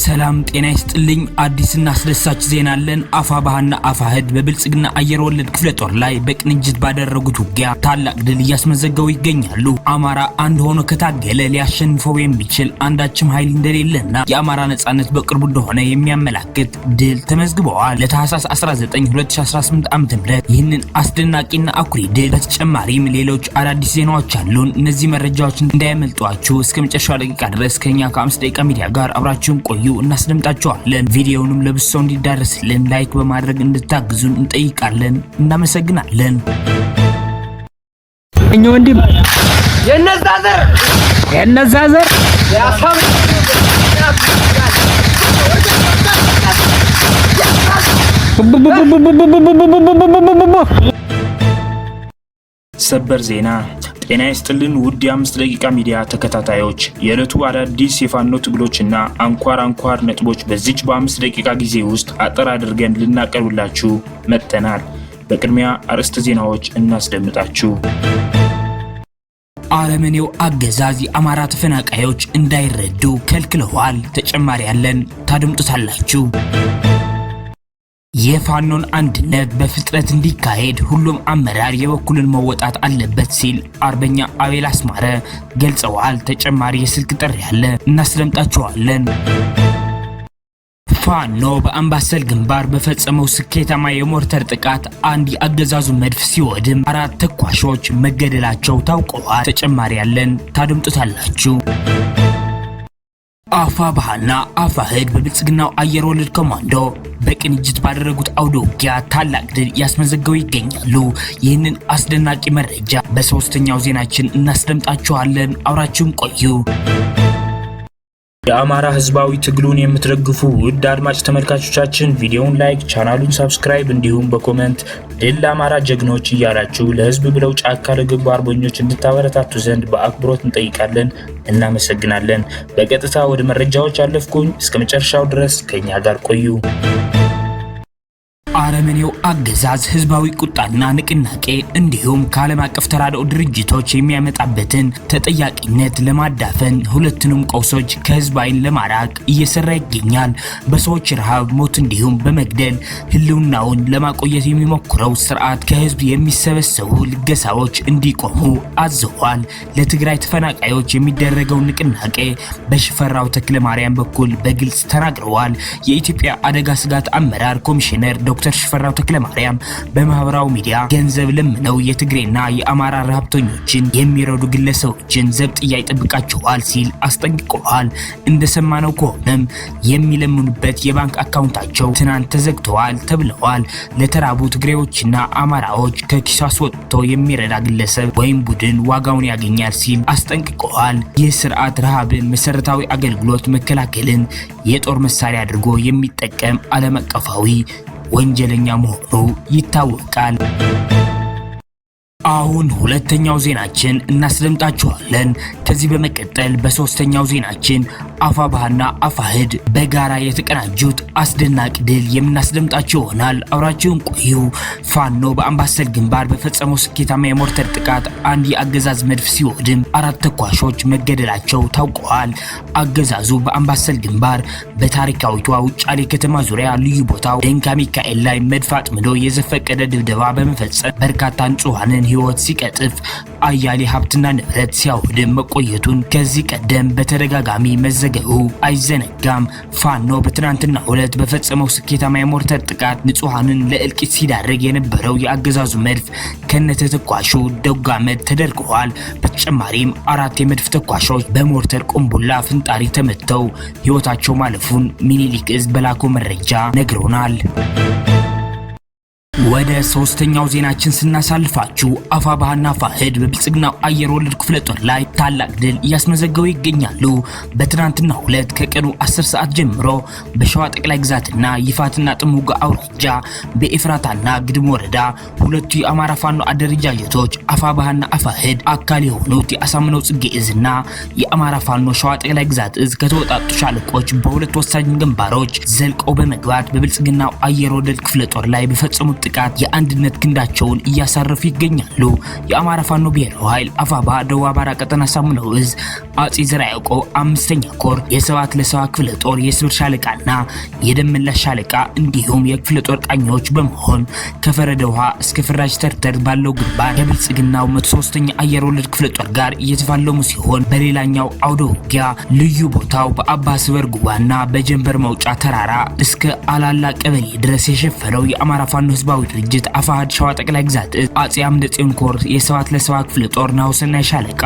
ሰላም ጤና ይስጥልኝ። አዲስና አስደሳች ዜና አለን። አፋባህና አፋህድ በብልጽግና አየር ወለድ ክፍለ ጦር ላይ በቅንጅት ባደረጉት ውጊያ ታላቅ ድል እያስመዘገቡ ይገኛሉ። አማራ አንድ ሆኖ ከታገለ ሊያሸንፈው የሚችል አንዳችም ኃይል እንደሌለና የአማራ ነጻነት በቅርቡ እንደሆነ የሚያመላክት ድል ተመዝግበዋል። ለታህሳስ 19 2018 ዓ.ም ይህንን አስደናቂና አኩሪ ድል በተጨማሪም ሌሎች አዳዲስ ዜናዎች አሉን። እነዚህ መረጃዎች እንዳያመልጧችሁ እስከ መጨረሻው ደቂቃ ድረስ ከኛ ከ5 ደቂቃ ሚዲያ ጋር አብራችሁን ቆዩ። እናስደምጣችኋለን። ቪዲዮውንም ለብዙ ሰው እንዲዳረስልን ላይክ በማድረግ እንድታግዙን እንጠይቃለን። እናመሰግናለን። እኛ ወንድም የነዛዘር ሰበር ዜና። ጤና ይስጥልን ውድ የ5 ደቂቃ ሚዲያ ተከታታዮች፣ የዕለቱ አዳዲስ የፋኖ ትግሎችና አንኳር ነጥቦች በዚች በ5 ደቂቃ ጊዜ ውስጥ አጠር አድርገን ልናቀርብላችሁ መጥተናል። በቅድሚያ አርዕስተ ዜናዎች እናስደምጣችሁ። አረመኔው አገዛዝ የአማራ ተፈናቃዮች እንዳይረዱ ከልክለዋል። ተጨማሪ ያለን ታደምጡታላችሁ። የፋኖን አንድነት በፍጥነት እንዲካሄድ ሁሉም አመራር የበኩልን መወጣት አለበት ሲል አርበኛ አቤል አስማረ ገልጸዋል። ተጨማሪ የስልክ ጥሪ ያለ እናስደምጣችኋለን። ፋኖ በአምባሰል ግንባር በፈጸመው ስኬታማ የሞርተር ጥቃት አንድ የአገዛዙ መድፍ ሲወድም 4 ተኳሾች መገደላቸው ታውቀዋል። ተጨማሪ ያለን ታደምጡታላችሁ። አፋባህና አፋህድ በብልጽግናው አየር ወለድ ኮማንዶ በቅንጅት ባደረጉት አውደ ውጊያ ታላቅ ድል ያስመዘገቡ ይገኛሉ። ይህንን አስደናቂ መረጃ በሶስተኛው ዜናችን እናስደምጣችኋለን። አብራችሁን ቆዩ። የአማራ ህዝባዊ ትግሉን የምትደግፉ ውድ አድማጭ ተመልካቾቻችን ቪዲዮውን ላይክ፣ ቻናሉን ሰብስክራይብ እንዲሁም በኮሜንት ድል ለአማራ ጀግኖች እያላችሁ ለህዝብ ብለው ጫካ ለገቡ አርበኞች እንድታበረታቱ ዘንድ በአክብሮት እንጠይቃለን። እናመሰግናለን። በቀጥታ ወደ መረጃዎች አለፍኩኝ። እስከ መጨረሻው ድረስ ከኛ ጋር ቆዩ። አረመኔው አገዛዝ ህዝባዊ ቁጣና ንቅናቄ እንዲሁም ከዓለም አቀፍ ተራድኦ ድርጅቶች የሚያመጣበትን ተጠያቂነት ለማዳፈን ሁለቱንም ቀውሶች ከህዝብ ዓይን ለማራቅ እየሰራ ይገኛል። በሰዎች ረሃብ፣ ሞት እንዲሁም በመግደል ህልውናውን ለማቆየት የሚሞክረው ስርዓት ከህዝብ የሚሰበሰቡ ልገሳዎች እንዲቆሙ አዘዋል። ለትግራይ ተፈናቃዮች የሚደረገው ንቅናቄ በሽፈራው ተክለማርያም በኩል በግልጽ ተናግረዋል። የኢትዮጵያ አደጋ ስጋት አመራር ኮሚሽነር ዶክተር ሽፈራው ተክለማርያም በማህበራዊ ሚዲያ ገንዘብ ለምነው የትግሬና የአማራ ረሃብተኞችን የሚረዱ ግለሰቦችን ዘብጥያ ይጠብቃቸዋል ሲል አስጠንቅቀዋል። እንደሰማነው ከሆነም የሚለምኑበት የባንክ አካውንታቸው ትናንት ተዘግተዋል ተብለዋል። ለተራቡ ትግሬዎችና አማራዎች ከኪሱ አስወጥቶ የሚረዳ ግለሰብ ወይም ቡድን ዋጋውን ያገኛል ሲል አስጠንቅቀዋል። ይህ ስርዓት ረሃብን፣ መሰረታዊ አገልግሎት መከላከልን የጦር መሳሪያ አድርጎ የሚጠቀም ዓለም አቀፋዊ ወንጀለኛ መሆኑ ይታወቃል። አሁን ሁለተኛው ዜናችን እናስደምጣችኋለን። ከዚህ በመቀጠል በሶስተኛው ዜናችን አፋባህና አፋህድ በጋራ የተቀናጁት አስደናቂ ድል የምናስደምጣችሁ ይሆናል። አብራችሁን ቆዩ። ፋኖ በአምባሰል ግንባር በፈጸመው ስኬታማ የሞርተር ጥቃት አንድ የአገዛዝ መድፍ ሲወድም 4 ተኳሾች መገደላቸው ታውቀዋል። አገዛዙ በአምባሰል ግንባር በታሪካዊቷ ውጫሌ ከተማ ዙሪያ ልዩ ቦታው ደንካ ሚካኤል ላይ መድፍ አጥምዶ የዘፈቀደ ድብደባ በመፈጸም በርካታ ንጹሃንን ህይወት ሲቀጥፍ አያሌ ሀብትና ንብረት ሲያወድም መቆየቱን ከዚህ ቀደም በተደጋጋሚ መዘገቡ አይዘነጋም። ፋኖ በትናንትናው ዕለት በፈጸመው ስኬታማ የሞርተር ጥቃት ንጹሃንን ለእልቂት ሲዳረግ የነበረው የአገዛዙ መድፍ ከነተተኳሹ ደጋመድ ተደርገዋል። በተጨማሪም 4 የመድፍ ተኳሾች በሞርተር ቁምቡላ ፍንጣሪ ተመተው ህይወታቸው ማለፉን ሚኒሊክ እዝ በላኮ መረጃ ነግሮናል። ወደ ሶስተኛው ዜናችን ስናሳልፋችሁ አፋባህና አፋህድ በብልጽግናው አየር ወለድ ክፍለ ጦር ላይ ታላቅ ድል እያስመዘገቡ ይገኛሉ። በትናንትናው ዕለት ከቀኑ 10 ሰዓት ጀምሮ በሸዋ ጠቅላይ ግዛትና ይፋትና ጥሙጋ አውራጃ በኤፍራታና ግድም ወረዳ ሁለቱ የአማራ ፋኖ አደረጃጀቶች አፋባህና አፋህድ አካል የሆኑት የአሳምነው ጽጌ እዝና የአማራ ፋኖ ሸዋ ጠቅላይ ግዛት እዝ ከተወጣጡ ሻለቆች በሁለት ወሳኝ ግንባሮች ዘልቀው በመግባት በብልጽግናው አየር ወለድ ክፍለ ጦር ላይ በፈጸሙት በማጥቃት የአንድነት ክንዳቸውን እያሳረፉ ይገኛሉ። የአማራ ፋኖ ብሔራዊ ኃይል አፋባ ደቡብ አማራ ቀጠና ሳሙነው ዕዝ አጼ ዘርዓ ያዕቆብ 5ኛ ኮር የሰባት ለሰባ ክፍለ ጦር የስብር ሻለቃና የደመላሽ ሻለቃ እንዲሁም የክፍለ ጦር ቃኞች በመሆን ከፈረደ ውሃ እስከ ፍራጅ ተርተር ባለው ግንባር የብልጽግናው 103ኛ አየር ወለድ ክፍለ ጦር ጋር እየተፋለሙ ሲሆን በሌላኛው አውደ ውጊያ ልዩ ቦታው በአባ ስበር ጉባና በጀንበር መውጫ ተራራ እስከ አላላ ቀበሌ ድረስ የሸፈነው የአማራ ፋኖ ህዝባዊ ድርጅት አፋሕድ ሸዋ ጠቅላይ ግዛት አጼ አምደ ጽዮን ኮር የሰባት ለሰባ ክፍለ ጦር ናሁሰናይ ሻለቃ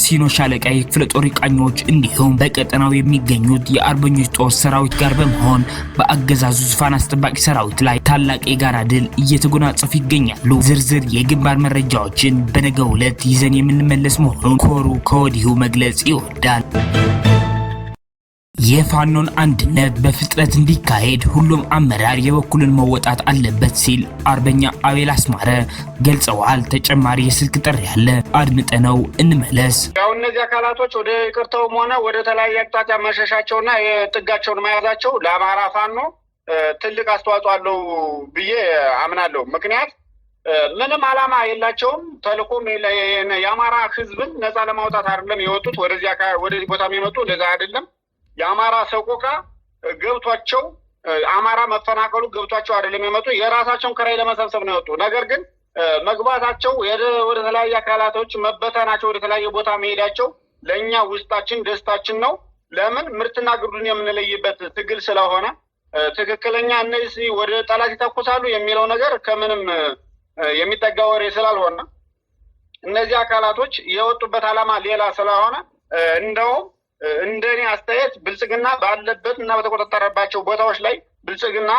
ሲኖ ሻለቃ የክፍለ ጦር ቃኞች እንዲሁም በቀጠናው የሚገኙት የአርበኞች ጦር ሰራዊት ጋር በመሆን በአገዛዙ ዙፋን አስጠባቂ ሰራዊት ላይ ታላቅ የጋራ ድል እየተጎናጸፉ ይገኛሉ። ዝርዝር የግንባር መረጃዎችን በነገው ዕለት ይዘን የምንመለስ መሆኑን ኮሩ ከወዲሁ መግለጽ ይወዳል። የፋኖን አንድነት በፍጥነት እንዲካሄድ ሁሉም አመራር የበኩልን መወጣት አለበት ሲል አርበኛ አቤል አስማረ ገልጸዋል። ተጨማሪ የስልክ ጥሪ ያለ አድምጠነው እንመለስ። ያው እነዚህ አካላቶች ወደ ይቅርታውም ሆነ ወደ ተለያየ አቅጣጫ መሸሻቸውና የጥጋቸውን መያዛቸው ለአማራ ፋኖ ትልቅ አስተዋጽኦ አለው ብዬ አምናለሁ። ምክንያት ምንም አላማ የላቸውም። ተልእኮም የአማራ ህዝብን ነፃ ለማውጣት አይደለም የወጡት። ወደዚህ ቦታ የመጡ ለዛ አይደለም። የአማራ ሰቆቃ ገብቷቸው አማራ መፈናቀሉ ገብቷቸው አይደለም የመጡ፣ የራሳቸውን ክራይ ለመሰብሰብ ነው የወጡ። ነገር ግን መግባታቸው ወደ ተለያየ አካላቶች መበተናቸው ወደ ተለያየ ቦታ መሄዳቸው ለእኛ ውስጣችን ደስታችን ነው። ለምን ምርትና ግርዱን የምንለይበት ትግል ስለሆነ ትክክለኛ እነዚህ ወደ ጠላት ይተኩሳሉ የሚለው ነገር ከምንም የሚጠጋ ወሬ ስላልሆነ እነዚህ አካላቶች የወጡበት ዓላማ ሌላ ስለሆነ እንደውም እንደኔ አስተያየት ብልጽግና ባለበት እና በተቆጣጠረባቸው ቦታዎች ላይ ብልጽግና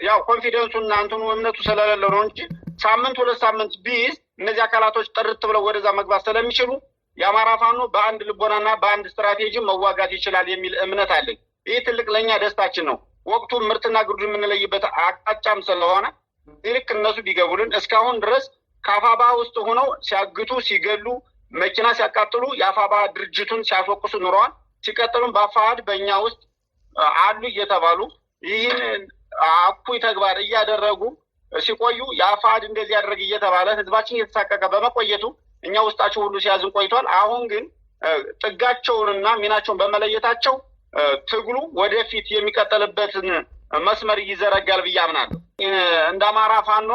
ያው ኮንፊደንሱና እንትኑ እምነቱ ስለሌለው ነው እንጂ ሳምንት ሁለት ሳምንት ቢይዝ እነዚህ አካላቶች ጥርት ብለው ወደዛ መግባት ስለሚችሉ የአማራ ፋኖ በአንድ ልቦናና በአንድ ስትራቴጂ መዋጋት ይችላል የሚል እምነት አለኝ። ይህ ትልቅ ለኛ ደስታችን ነው። ወቅቱ ምርትና ግርዱ የምንለይበት አቅጣጫም ስለሆነ ልክ እነሱ ቢገቡልን እስካሁን ድረስ ከአፋባ ውስጥ ሆነው ሲያግቱ ሲገሉ መኪና ሲያቃጥሉ የአፋባ ድርጅቱን ሲያስወቅሱ ኑረዋል። ሲቀጥሉም በአፋሕድ በእኛ ውስጥ አሉ እየተባሉ ይህን አኩይ ተግባር እያደረጉ ሲቆዩ የአፋሕድ እንደዚህ ያደረግ እየተባለ ህዝባችን እየተሳቀቀ በመቆየቱ እኛ ውስጣቸው ሁሉ ሲያዝን ቆይቷል። አሁን ግን ጥጋቸውንና ሚናቸውን በመለየታቸው ትግሉ ወደፊት የሚቀጥልበትን መስመር ይዘረጋል ብዬ አምናለሁ። እንደ አማራ ፋኖ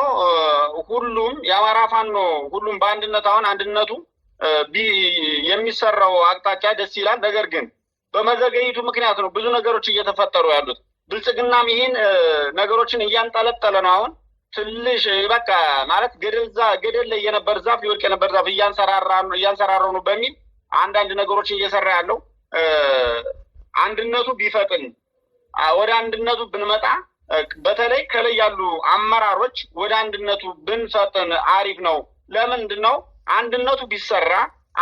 ሁሉም የአማራ ፋኖ ሁሉም በአንድነት አሁን አንድነቱ የሚሰራው አቅጣጫ ደስ ይላል። ነገር ግን በመዘገይቱ ምክንያት ነው ብዙ ነገሮች እየተፈጠሩ ያሉት። ብልጽግናም ይህን ነገሮችን እያንጠለጠለ ነው። አሁን ትንሽ በቃ ማለት ገደል ላይ የነበር ዛፍ ሊወድቅ የነበር ዛፍ እያንሰራራው ነው በሚል አንዳንድ ነገሮችን እየሰራ ያለው አንድነቱ ቢፈጥን ወደ አንድነቱ ብንመጣ በተለይ ከላይ ያሉ አመራሮች ወደ አንድነቱ ብንፈጥን አሪፍ ነው። ለምንድን ነው አንድነቱ ቢሰራ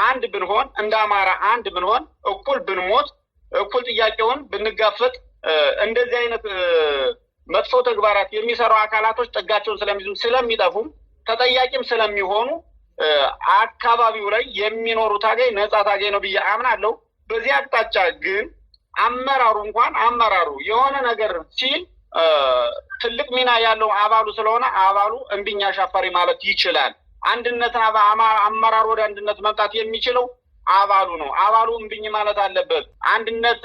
አንድ ብንሆን እንደ አማራ አንድ ብንሆን እኩል ብንሞት እኩል ጥያቄውን ብንጋፈጥ እንደዚህ አይነት መጥፎ ተግባራት የሚሰሩ አካላቶች ጥጋቸውን ስለሚጠፉም ተጠያቂም ስለሚሆኑ አካባቢው ላይ የሚኖሩ ታጋይ ነፃ ታጋይ ነው ብዬ አምናለሁ። በዚህ አቅጣጫ ግን አመራሩ የሆነ ነገር ሲል ትልቅ ሚና ያለው አባሉ ስለሆነ አባሉ እምቢኝ አሻፈሪ ማለት ይችላል። አንድነት አመራር ወደ አንድነት መምጣት የሚችለው አባሉ ነው። አባሉ እምቢኝ ማለት አለበት። አንድነት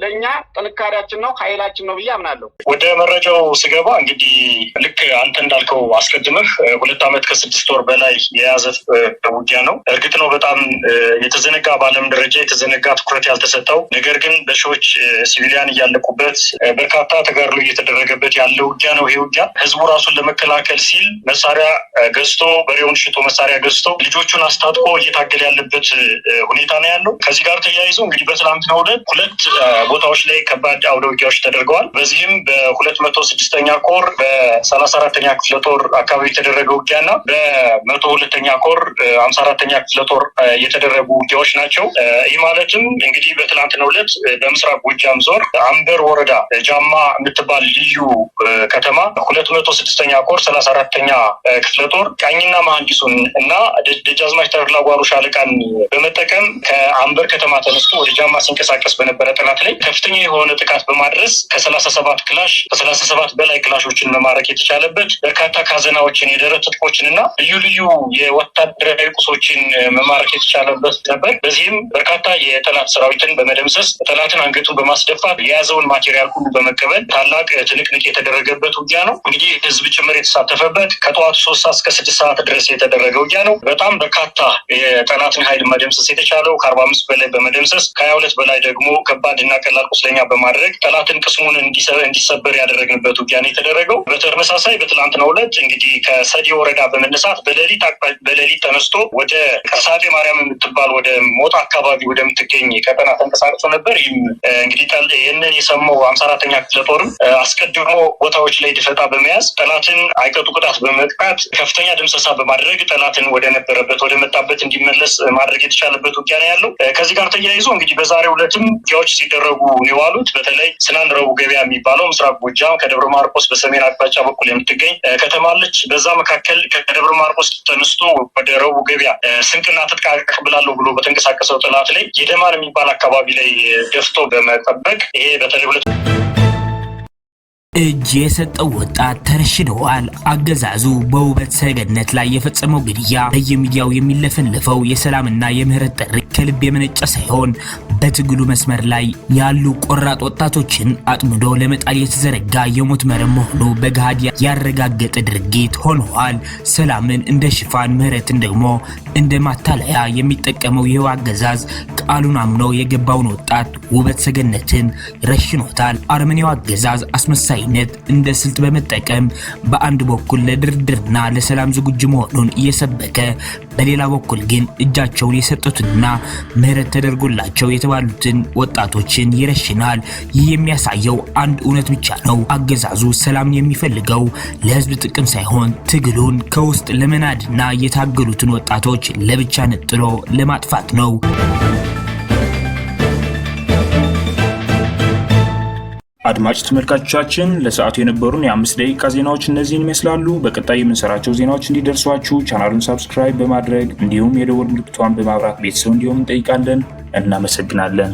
ለኛ ጥንካሬያችን ነው፣ ኃይላችን ነው ብዬ አምናለሁ። ወደ መረጃው ስገባ እንግዲህ ልክ አንተ እንዳልከው አስቀድመህ 2 ዓመት ከ6 ወር በላይ የያዘ ውጊያ ነው። እርግጥ ነው በጣም የተዘነጋ በዓለም ደረጃ የተዘነጋ ትኩረት ያልተሰጠው ነገር ግን በሺዎች ሲቪሊያን እያለቁበት በርካታ ተጋድሎ እየተደረገበት ያለ ውጊያ ነው። ይሄ ውጊያ ህዝቡ ራሱን ለመከላከል ሲል መሳሪያ ገዝቶ በሬውን ሽጦ መሳሪያ ገዝቶ ልጆቹን አስታጥቆ እየታገለ ያለበት ሁኔታ ነው ያለው። ከዚህ ጋር ተያይዞ እንግዲህ በትናንትናው ዕለት 2 ቦታዎች ላይ ከባድ አውደ ውጊያዎች ተደርገዋል። በዚህም በ206ኛ ኮር በ34ኛ ክፍለ ጦር አካባቢ የተደረገ ውጊያና በ102ኛ ኮር 54ኛ ክፍለ ጦር የተደረጉ ውጊያዎች ናቸው። ይህ ማለትም እንግዲህ በትናንትናው ዕለት በምስራቅ ጎጃም ዞን አንበር ወረዳ ጃማ የምትባል ልዩ ከተማ 206ኛ ኮር 34ኛ ክፍለ ጦር ቃኝና መሐንዲሱን እና ደጃዝማች ተድላ ጓሩ ሻለቃን በመጠቀም በመጠቀም ከአንበር ከተማ ተነስቶ ወደ ጃማ ሲንቀሳቀስ በነበረ ጠላት ላይ ከፍተኛ የሆነ ጥቃት በማድረስ ከ37 ክላሽ ከ37 በላይ ክላሾችን መማረክ የተቻለበት በርካታ ካዘናዎችን የደረት ትጥቆችንና ልዩ ልዩ የወታደራዊ ቁሶችን መማረክ የተቻለበት ነበር። በዚህም በርካታ የጠላት ሰራዊትን በመደምሰስ ጠላትን አንገቱን በማስደፋት የያዘውን ማቴሪያል ሁሉ በመቀበል ታላቅ ትንቅንቅ የተደረገበት ውጊያ ነው። እንግዲህ ህዝብ ጭምር የተሳተፈበት ከጠዋቱ 3 ሰዓት እስከ 6 ሰዓት ድረስ የተደረገ ውጊያ ነው። በጣም በርካታ የጠላትን ኃይል መደምሰስ የተቻለው ከ45 በላይ በመደምሰስ ከ22 በላይ ደግሞ ከባድ እና ቀላል ቁስለኛ በማድረግ ጠላትን ቅስሙን እንዲሰበር ያደረግንበት ውጊያ ነው የተደረገው። በተመሳሳይ በትላንትናው ዕለት እንግዲህ ከሰዲ ወረዳ በመነሳት በሌሊት ተነስቶ ወደ ቀሳጤ ማርያም የምትባል ወደ ሞጣ አካባቢ ወደምትገኝ ቀጠና ተንቀሳቅሶ ነበር። ይህም እንግዲህ ይህንን የሰማው 54ኛ ክፍለ ጦርም አስቀድሞ ቦታዎች ላይ ድፈጣ በመያዝ ጠላትን አይቀጡ ቅጣት በመቅጣት ከፍተኛ ድምሰሳ በማድረግ ጠላትን ወደ ነበረበት ወደ መጣበት እንዲመለስ ማድረግ የተቻለበት ውጊያ ነው ያለው። ከዚህ ጋር ተያይዞ እንግዲህ በዛሬው ዕለትም ውጊያዎች ሲደረጉ የዋሉት በተለይ ስናን ረቡዕ ገበያ የሚባለው ምስራቅ ጎጃም ከደብረ ማርቆስ በሰሜን አቅጣጫ በኩል የምትገኝ ከተማ አለች። በዛ መካከል ከደብረ ማርቆስ ተነስቶ ወደ ረቡዕ ገበያ ስንቅና ትጥቅ አቀብላለሁ ብሎ በተንቀሳቀሰው ጠላት ላይ የደማን የሚባል አካባቢ ላይ ደፍቶ በመጠበቅ ይሄ በተለይ እጅ የሰጠው ወጣት ተረሽነዋል። አገዛዙ በውበት ሰገነት ላይ የፈጸመው ግድያ በየሚዲያው የሚለፈለፈው የሰላምና የምህረት ጥሪ ከልብ የመነጨ ሳይሆን በትግሉ መስመር ላይ ያሉ ቆራጥ ወጣቶችን አጥምዶ ለመጣል የተዘረጋ የሞት መረብ መሆኑ በገሃድ ያረጋገጠ ድርጊት ሆኗል። ሰላምን እንደ ሽፋን፣ ምህረትን ደግሞ እንደ ማታለያ የሚጠቀመው ይኸው አገዛዝ ቃሉን አምኖ የገባውን ወጣት ውበት ሰገነትን ረሽኖታል። አርመኒያው አገዛዝ አስመሳይነት እንደ ስልት በመጠቀም በአንድ በኩል ለድርድርና ለሰላም ዝግጁ መሆኑን እየሰበከ በሌላ በኩል ግን እጃቸውን የሰጡትና ምህረት ተደርጎላቸው የተባሉትን ወጣቶችን ይረሽናል። ይህ የሚያሳየው አንድ እውነት ብቻ ነው። አገዛዙ ሰላም የሚፈልገው ለህዝብ ጥቅም ሳይሆን ትግሉን ከውስጥ ለመናድና የታገሉትን ወጣቶች ለብቻ ነጥሎ ለማጥፋት ነው። አድማጭ ተመልካቾቻችን ለሰዓቱ የነበሩን የ5 ደቂቃ ዜናዎች እነዚህን ይመስላሉ። በቀጣይ የምንሰራቸው ዜናዎች እንዲደርሷችሁ ቻናሉን ሰብስክራይብ በማድረግ እንዲሁም የደወል ምልክቷን በማብራት ቤተሰብ እንዲሆኑ እንጠይቃለን። እናመሰግናለን።